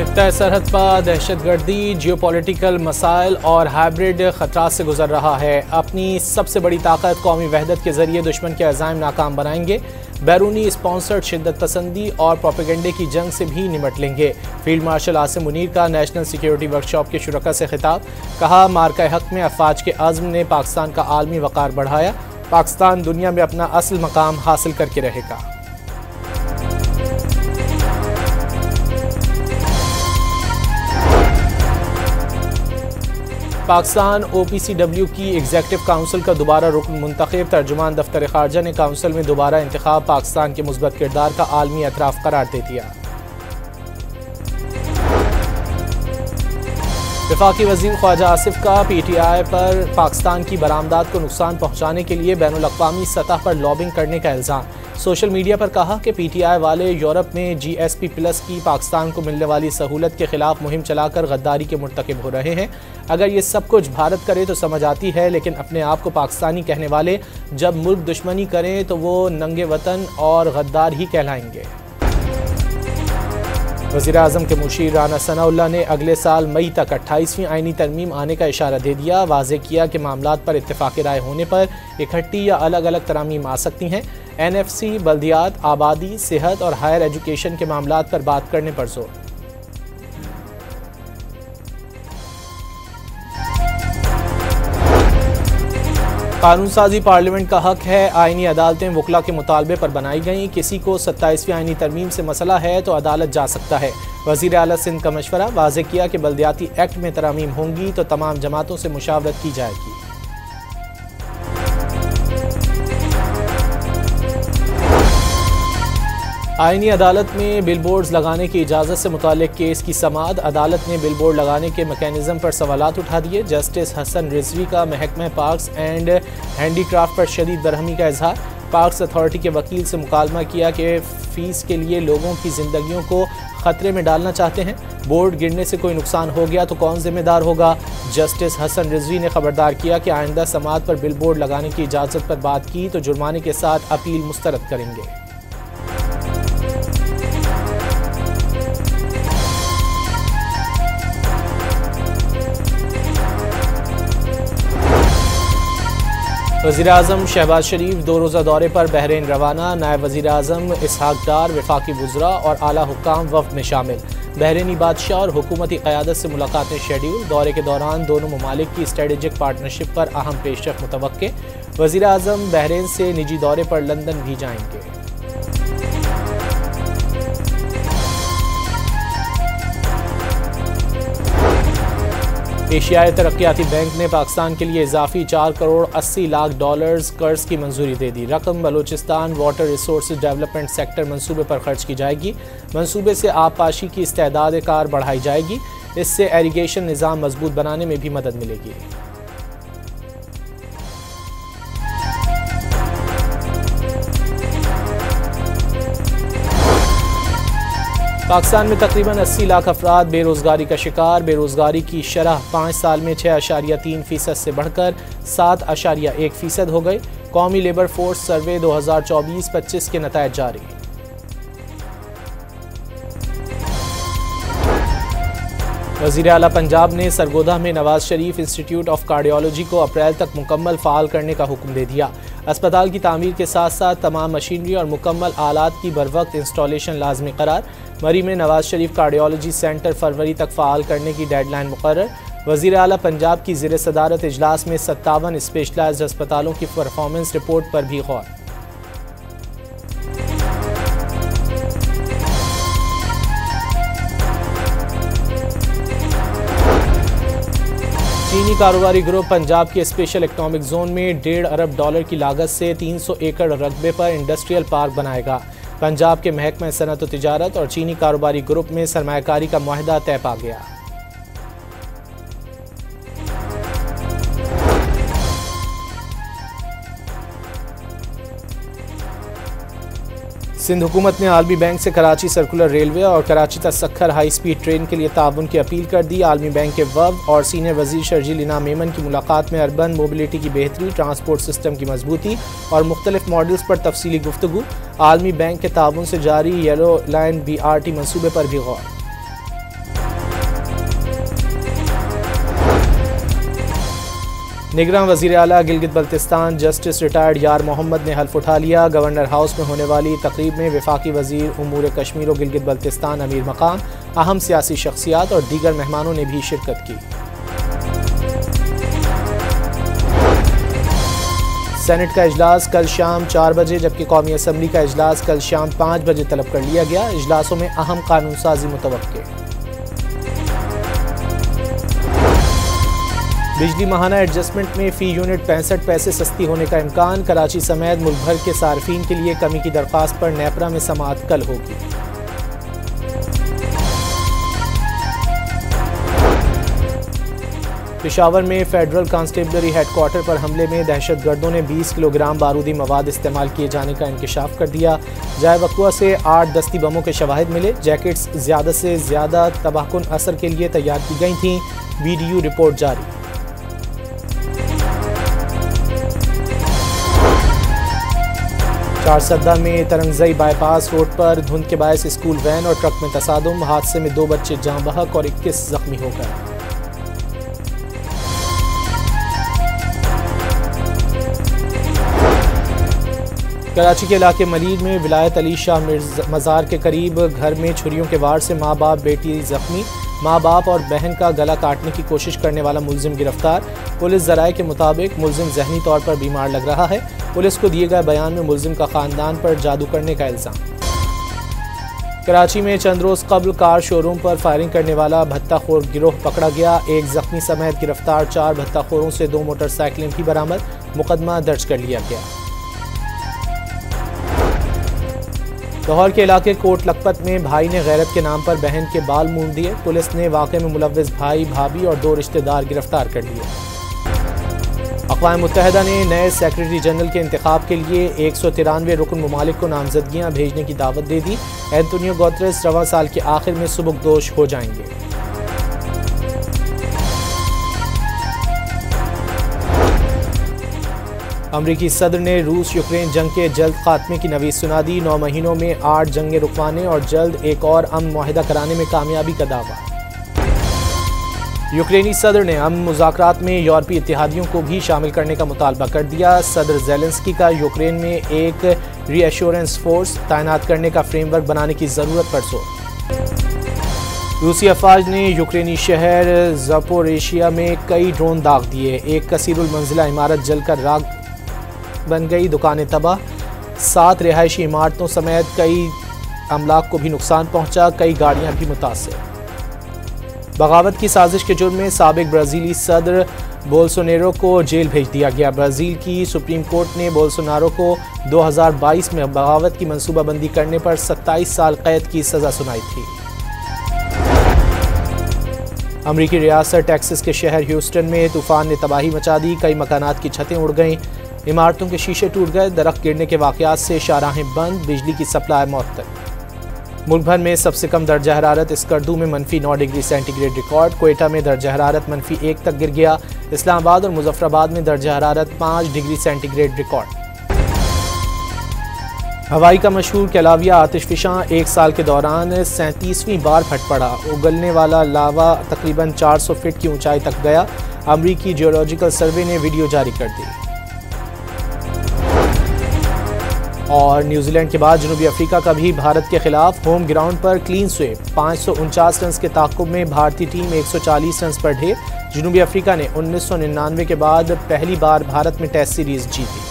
खित्ता सरहद पर दहशतगर्दी, जियोपॉलिटिकल मसाइल और हाइब्रिड ख़तरात से गुजर रहा है। अपनी सबसे बड़ी ताकत कौमी वहदत के जरिए दुश्मन के अज़ाइम नाकाम बनाएंगे। बैरूनी स्पॉन्सर्ड शिद्दत पसंदी और प्रोपेगेंडे की जंग से भी निमट लेंगे। फील्ड मार्शल आसिम मुनीर का नेशनल सिक्योरिटी वर्कशॉप के शुरका से खिताब। कहा, मार्का हक में अफवाज के अज़्म ने पाकिस्तान का आलमी वक़ार बढ़ाया। पाकिस्तान दुनिया में अपना असल मकाम हासिल करके रहेगा। पाकिस्तान OPCW की एग्जेक्टिव काउंसिल का दोबारा रुकन मुंतखब। तर्जुमान दफ्तर खारजा ने काउंसिल में दोबारा इंतखाब पाकिस्तान के मुस्बत किरदार का आलमी एतराफ़ करार दे दिया। वफाकी वज़ीर ख्वाजा आसिफ का PTI पर पाकिस्तान की बरामदात को नुकसान पहुँचाने के लिए बैनुल अक़वामी सतह पर लॉबिंग करने का इल्ज़ाम। सोशल मीडिया पर कहा कि PTI वाले यूरोप में GSP+ की पाकिस्तान को मिलने वाली सहूलत के खिलाफ मुहिम चलाकर गद्दारी के मुर्तकिब हो रहे हैं। अगर ये सब कुछ भारत करे तो समझ आती है, लेकिन अपने आप को पाकिस्तानी कहने वाले जब मुल्क दुश्मनी करें तो वो नंगे वतन और गद्दार ही कहलाएंगे। वज़ीर आज़म के मुशीर राना सनाउल्लाह ने अगले साल मई तक 28वीं आईनी तरमीम आने का इशारा दे दिया। वाज़े किया कि मामलात पर इत्तेफाक राय होने पर इकट्ठी या अलग अलग तरमीम आ सकती हैं। NFC, बल्दियात, आबादी, सेहत और हायर एजुकेशन के मामलात पर बात करने पर जोर। कानून साजी पार्लियामेंट का हक है। आईनी अदालतें वकला के मुतालबे पर बनाई गईं। किसी को 27वीं आईनी तरमीम से मसला है तो अदालत जा सकता है। वज़ीर आला सिंध का मशवरा। वाज़े किया कि बल्दियाती एक्ट में तरमीम होंगी तो तमाम जमातों से मुशावरत की जाएगी। आईनी अदालत में बिलबोर्ड्स लगाने की इजाज़त से मुताल्लिक केस की समाअत। अदालत ने बिलबोर्ड लगाने के मैकेनिज़्म पर सवालात उठा दिए। जस्टिस हसन रिजवी का महकमा पार्क्स एंड हैंडीक्राफ्ट पर शदीद बरहमी का इजहार। पार्क्स अथॉरिटी के वकील से मुकालमा किया कि फ़ीस के लिए लोगों की ज़िंदगियों को ख़तरे में डालना चाहते हैं। बोर्ड गिरने से कोई नुकसान हो गया तो कौन जिम्मेदार होगा। जस्टिस हसन रिजवी ने खबरदार किया कि आइंदा समाअत पर बिलबोर्ड लगाने की इजाज़त पर बात की तो जुर्माने के साथ अपील मुस्तरद करेंगे। वज़ीर आज़म शहबाज शरीफ 2 रोज़ा दौरे पर बहरीन रवाना। नायब वज़ीर आज़म इसहाक डार, वफाकी वज़रा और आला हुक्काम वफ़द में शामिल। बहरीनी बादशाह और हुकूमती क़यादत से मुलाकातें शेड्यूल। दौरे के दौरान दोनों ममालिक की स्ट्रेटेजिक पार्टनरशिप पर अहम पेशरफ़्त मुतवक्के। वज़ीर आज़म बहरीन से निजी दौरे पर लंदन भी जाएंगे। एशियाई तरक्याती बैंक ने पाकिस्तान के लिए इजाफी $4 करोड़ 80 लाख कर्ज की मंजूरी दे दी। रकम Balochistan water resource development sector मंसूबे पर खर्च की जाएगी। मंसूबे से आबपाशी की इस्तेदाद कार बढ़ाई जाएगी। इससे एरीगेशन निज़ाम मजबूत बनाने में भी मदद मिलेगी। पाकिस्तान में तकरीबन 80 लाख अफराद बेरोज़गारी का शिकार। बेरोज़गारी की शरह 5 साल में 6.3% से बढ़कर 7.1% हो गई। कौमी लेबर फोर्स सर्वे 2024-25 के नतायज जारी। वज़ीर आला पंजाब ने सरगोदा में Nawaz Sharif institute of cardiology को अप्रैल तक मुकम्मल फ़ाल करने का हुक्म दे दिया। अस्पताल की तामीर के साथ साथ तमाम मशीनरी और मुकम्मल आलात की बरवक्त इंस्टॉलेशन लाजमी करार। मरी में नवाज शरीफ कार्डियोलॉजी सेंटर फरवरी तक फ़ाल करने की डेडलाइन मुकर्रर। वज़ीर आला पंजाब की ज़ेर सदारत इजलास में 57 स्पेशलाइज्ड अस्पतालों की परफॉर्मेंस रिपोर्ट पर भी गौर। चीनी कारोबारी ग्रुप पंजाब के स्पेशल इकनॉमिक जोन में $1.5 अरब की लागत से 300 एकड़ रकबे पर इंडस्ट्रियल पार्क बनाएगा। पंजाब के महकमा सनत व तिजारत और चीनी कारोबारी ग्रुप में सरमायाकारी का मुआहदा तय पा गया। सिंध हुकूमत ने आलमी बैंक से कराची सर्कुलर रेलवे और कराची तक सखर हाई स्पीड ट्रेन के लिए ताउन की अपील कर दी। आलमी बैंक के वफ़द और सीनियर वज़ीर शर्जील इनाम मेमन की मुलाकात में अर्बन मोबिलिटी की बेहतरी, ट्रांसपोर्ट सिस्टम की मजबूती और मुख्तलिफ मॉडल्स पर तफसीली गुफ्तगू। आलमी बैंक के ताउन से जारी येलो लाइन BRT मनसूबे पर भी गौर। निगरान वज़ीर आला गिलगित बल्तिस्तान जस्टिस रिटायर्ड यार मोहम्मद ने हल्फ उठा लिया। गवर्नर हाउस में होने वाली तकरीब में वफाकी वज़ीर उमूर कश्मीर और गिलगित बल्तिस्तान अमीर मकाम, अहम सियासी शख्सियात और दीगर मेहमानों ने भी शिरकत की। सेनेट का इजलास कल शाम 4 बजे जबकि कौमी असम्बली का इजलास कल शाम 5 बजे तलब कर लिया गया। इजलासों में अहम कानून साजी मुतवक्के। बिजली माहाना एडजस्टमेंट में फ़ी यूनिट 65 पैसे सस्ती होने का इम्कान। कराची समेत मुल्क भर के सार्फिन के लिए कमी की दरख्वास्त पर नेपरा में समाअत कल होगी। पेशावर में फेडरल कांस्टेबलरी हेडक्वार्टर पर हमले में दहशतगर्दों ने 20 किलोग्राम बारूदी मवाद इस्तेमाल किए जाने का इंकशाफ कर दिया। जाए वक़्वा से 8 दस्ती बमों के शवाहिद मिले। जैकेट्स ज़्यादा से ज़्यादा तबाहकुन असर के लिए तैयार की गई थीं। BDU रिपोर्ट जारी। चारसद्दा में तरंगजई बाईपास रोड पर धुंध के बायस स्कूल वैन और ट्रक में तसादुम। हादसे में 2 बच्चे जाँ बहक और 21 जख्मी हो गए। कराची के इलाके मलीर में विलायत अली शाह मज़ार के करीब घर में छुरियों के वार से माँ बाप बेटी जख्मी। माँ बाप और बहन का गला काटने की कोशिश करने वाला मुलजिम गिरफ्तार। पुलिस ज़राए के मुताबिक मुलजिम जहनी तौर पर बीमार लग रहा है। पुलिस को दिए गए बयान में मुलजिम का ख़ानदान पर जादू करने का इल्ज़ाम। कराची में चंद रोज़ कबल कार शोरूम पर फायरिंग करने वाला भत्ताखोर गिरोह पकड़ा गया। 1 जख्मी समेत गिरफ्तार 4 भत्ताखोरों से 2 मोटरसाइकिलें भी बरामद। मुकदमा दर्ज कर लिया गया। लाहौर के इलाके कोट लखपत में भाई ने गैरत के नाम पर बहन के बाल मूंड दिए। पुलिस ने वाक़े में मुलव्विस भाई, भाभी और 2 रिश्तेदार गिरफ्तार कर लिए। अक़वाम मुत्तहिदा ने नए सेक्रेटरी जनरल के इंतखाब के लिए 193 रुकन ममालिक को नामजदगियाँ भेजने की दावत दे दी। एंटोनियो गुतेरेस रवां साल के आखिर में सुबुकदोश हो जाएंगे। अमरीकी सदर ने रूस यूक्रेन जंग के जल्द खात्मे की नवीद सुना दी। 9 महीनों में 8 जंगें रुकवाने और जल्द एक और अमन मुआहिदा कराने में कामयाबी का दावा। यूक्रेनी सदर ने अमन मुज़ाकरात में यूरोपीय इत्तेहादियों को भी शामिल करने का मुतालबा कर दिया। सदर ज़ेलेंस्की का यूक्रेन में एक रीएश्योरेंस फोर्स तैनात करने का फ्रेमवर्क बनाने की ज़रूरत पर जोर। रूसी अफवाज ने यूक्रेनी शहर ज़पोरिशिया में कई ड्रोन दाग दिए। एक कसीरुल मंजिला इमारत जलकर राख बन गई। दुकानें तबाह। 7 रिहायशी इमारतों समेत कई अमलाक को भी नुकसान पहुंचा। कई गाड़ियां भी मुतासर। बगावत की साजिश के जुर्म में साबिक ब्राज़ीली सदर बोल्सोनारो को जेल भेज दिया गया। ब्राज़ील की सुप्रीम कोर्ट ने बोल्सोनारो को 2022 में बगावत की मनसूबाबंदी करने पर 27 साल कैद की सज़ा सुनाई थी। अमरीकी रियासत टेक्सास के शहर ह्यूस्टन में तूफान ने तबाही मचा दी। कई मकानात की छतें उड़ गईं। इमारतों के शीशे टूट गए। दरख्त गिरने के वाक़यात से शाहराहें बंद। बिजली की सप्लाई मअतल। मुल्क भर में सबसे कम दर्जा हरारत स्कर्दू में -9 डिग्री सेंटीग्रेड रिकॉर्ड। कोयटा में दर्जा हरारत -1 तक गिर गया। इस्लामाबाद और मुजफ्फराबाद में दर्जा हरारत 5 डिग्री सेंटीग्रेड रिकॉर्ड। हवाई का मशहूर कैलाविया आतिशफिशां 1 साल के दौरान 37वीं बार फट पड़ा। उगलने वाला लावा तकरीबन 400 फीट की ऊंचाई तक गया। अमरीकी जियोलॉजिकल सर्वे ने वीडियो जारी कर दी। और न्यूजीलैंड के बाद जनूबी अफ्रीका का भी भारत के खिलाफ होम ग्राउंड पर क्लीन स्वीप। 549 रन के ताक़ुब में भारतीय टीम 140 रन पर ढेर। जनूबी अफ्रीका ने 1999 के बाद पहली बार भारत में टेस्ट सीरीज जीती।